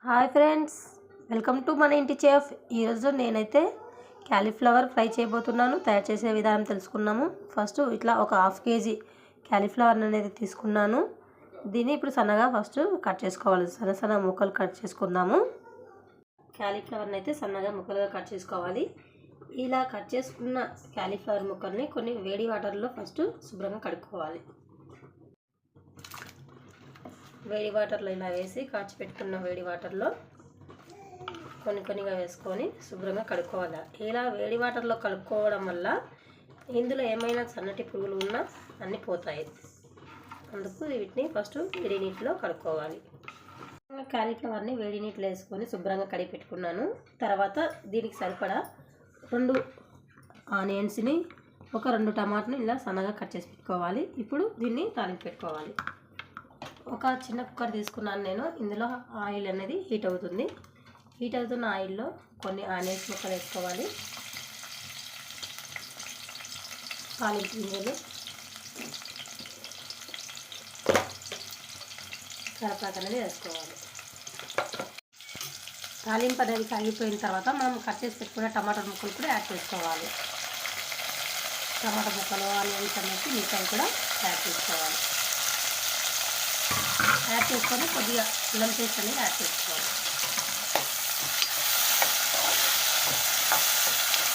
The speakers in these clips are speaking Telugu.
హాయ్ ఫ్రెండ్స్, వెల్కమ్ టు మన ఇంటి చెఫ్. ఈరోజు నేనైతే క్యాలీఫ్లవర్ ఫ్రై చేయబోతున్నాను. తయారు చేసే విధానం తెలుసుకున్నాము. ఫస్ట్ ఇట్లా ఒక హాఫ్ కేజీ క్యాలీఫ్లవర్ అనేది తీసుకున్నాను. దీన్ని ఇప్పుడు సన్నగా ఫస్ట్ కట్ చేసుకోవాలి. సన్న ముక్కలు కట్ చేసుకుందాము. క్యాలీఫ్లవర్ని అయితే సన్నగా ముక్కలుగా కట్ చేసుకోవాలి. ఇలా కట్ చేసుకున్న క్యాలీఫ్లవర్ ముక్కల్ని కొన్ని వేడి వాటర్లో ఫస్ట్ శుభ్రంగా కడుక్కోవాలి. వేడి వాటర్లో ఇలా వేసి కాచి పెట్టుకున్న వేడి వాటర్లో కొన్నిగా వేసుకొని శుభ్రంగా కడుక్కోవాలి. ఇలా వేడి వాటర్లో కడుక్కోవడం వల్ల ఇందులో ఏమైనా సన్నటి పురుగులు ఉన్నా అన్నీ పోతాయి. అందుకు వీటిని ఫస్ట్ వేడి నీటిలో కడుక్కోవాలి. కాలీఫ్లవర్ని వేడి నీటిలో వేసుకొని శుభ్రంగా కడిగి పెట్టుకున్నాను. తర్వాత దీనికి సరిపడా 2 ఆనియన్స్ని, ఒక 2 టమాటాని ఇలా సన్నగా కట్ చేసి పెట్టుకోవాలి. ఇప్పుడు దీన్ని తాలింపు పెట్టుకోవాలి. ఒక చిన్న కుక్కర్ తీసుకున్నాను నేను. ఇందులో ఆయిల్ అనేది హీట్ అవుతుంది. హీట్ అవుతున్న ఆయిల్లో కొన్ని ఆనియన్స్ ముక్కలు వేసుకోవాలి. తాలింపు గింజలు, కరివేపాకు అనేది వేసుకోవాలి. తాలింపు అనేది కాగిపోయిన తర్వాత మనం కట్ చేసి పెట్టుకున్న టమాటా ముక్కలు కూడా యాడ్ చేసుకోవాలి. టమాటా ముక్కలు, ఆనియన్స్ అనేది మిగతాయి కూడా యాడ్ చేసుకోవాలి. యాడ్ చేసుకొని కొద్దిగా అల్లం పేస్ట్ అనేది యాడ్ చేసుకోవాలి.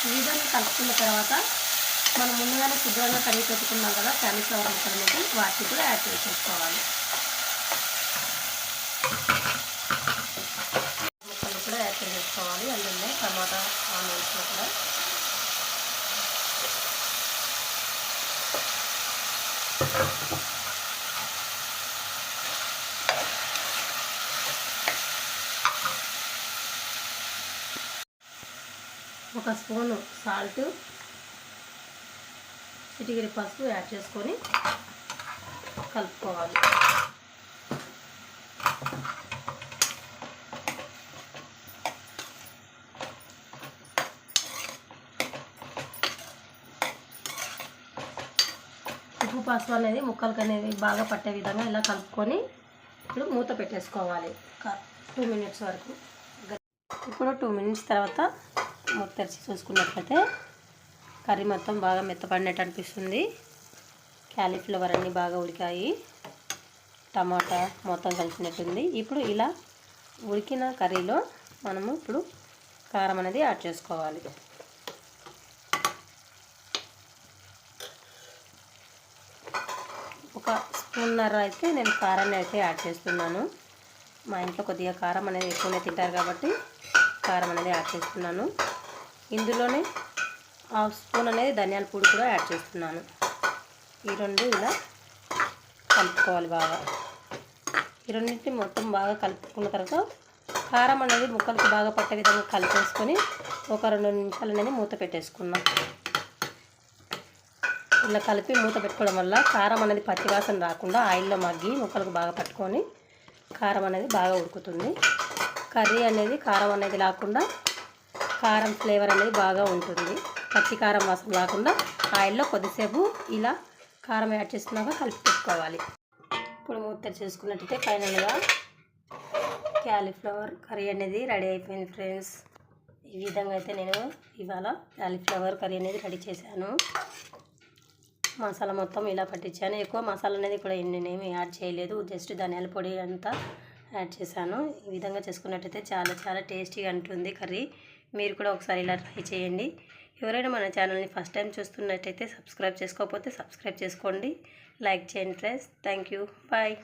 ఈ విధంగా కలుపుకున్న తర్వాత మనం ముందుగానే శుభ్రంగా కడిగి పెట్టుకున్నాం కదా క్యాలీఫ్లవర్ ముక్కలు అనేది, వాటిని కూడా యాడ్ చేసేసుకోవాలి. ముక్కలు కూడా యాడ్ చేసేసుకోవాలి. అందులో టమాటా, ఆనియన్స్ కూడా ఒక స్పూను సాల్ట్, చిటికెడు పసుపు యాడ్ చేసుకొని కలుపుకోవాలి. ఉప్పు, పసుపు అనేది ముక్కలకి అనేది బాగా పట్టే విధంగా ఇలా కలుపుకొని ఇప్పుడు మూత పెట్టేసుకోవాలి 2 మినిట్స్ వరకు. ఇప్పుడు 2 మినిట్స్ తర్వాత మూత తెరిచి చూసుకున్నట్లయితే కర్రీ మొత్తం బాగా మెత్తపడినట్టు అనిపిస్తుంది. క్యాలీఫ్లవర్ అన్నీ బాగా ఉడికాయి, టమాటా మొత్తం కలిసినట్టుంది. ఇప్పుడు ఇలా ఉడికిన కర్రీలో మనము ఇప్పుడు కారం అనేది యాడ్ చేసుకోవాలి. ఒక స్పూన్నర అయితే నేను కారాన్ని అయితే యాడ్ చేస్తున్నాను. మా ఇంట్లో కొద్దిగా కారం అనేది ఎక్కువనే తింటారు కాబట్టి కారం అనేది యాడ్ చేస్తున్నాను. ఇందులోనే 1/2 స్పూన్ అనేది ధనియాల పొడి కూడా యాడ్ చేస్తున్నాను. ఈ రెండు ఇలా కలుపుకోవాలి బాగా. ఈ రెండింటిని మొత్తం బాగా కలుపుకున్న తర్వాత కారం అనేది ముక్కలకి బాగా పట్టే విధంగా కలిపేసుకొని ఒక 2 నిమిషాలు అనేది మూత పెట్టేసుకున్నాం. ఇలా కలిపి మూత పెట్టుకోవడం వల్ల కారం అనేది పచ్చివాసన రాకుండా ఆయిల్లో మగ్గి ముక్కలకు బాగా పట్టుకొని కారం అనేది బాగా ఉడుకుతుంది. కర్రీ అనేది కారం అనేది లేకుండా కారం ఫ్లేవర్ అనేది బాగా ఉంటుంది. పచ్చి కారం వాసన రాకుండా ఆయిల్లో కొద్దిసేపు ఇలా కారం యాడ్ చేసుకున్నాక కలిపి పెట్టుకోవాలి. ఇప్పుడు మూత చేసుకున్నట్టయితే ఫైనల్గా క్యాలీఫ్లవర్ కర్రీ అనేది రెడీ అయిపోయింది ఫ్రెండ్స్. ఈ విధంగా అయితే నేను ఇవాళ క్యాలీఫ్లవర్ కర్రీ అనేది రెడీ చేశాను. మసాలా మొత్తం ఇలా పట్టించాను. ఎక్కువ మసాలా అనేది కూడా నేనేమి యాడ్ చేయలేదు. జస్ట్ ధనియాల పొడి అంతా యాడ్ చేశాను. ఈ విధంగా చేసుకున్నట్టయితే చాలా టేస్టీగా ఉంటుంది కర్రీ. మీరు కూడా ఒకసారి ఇలా ట్రై చేయండి. ఎవరైనా మన ఛానల్ని ఫస్ట్ టైం చూస్తున్నట్టయితే సబ్స్క్రైబ్ చేసుకోకపోతే సబ్స్క్రైబ్ చేసుకోండి. లైక్ చేయండి ఫ్రెండ్స్. Thank you. బాయ్.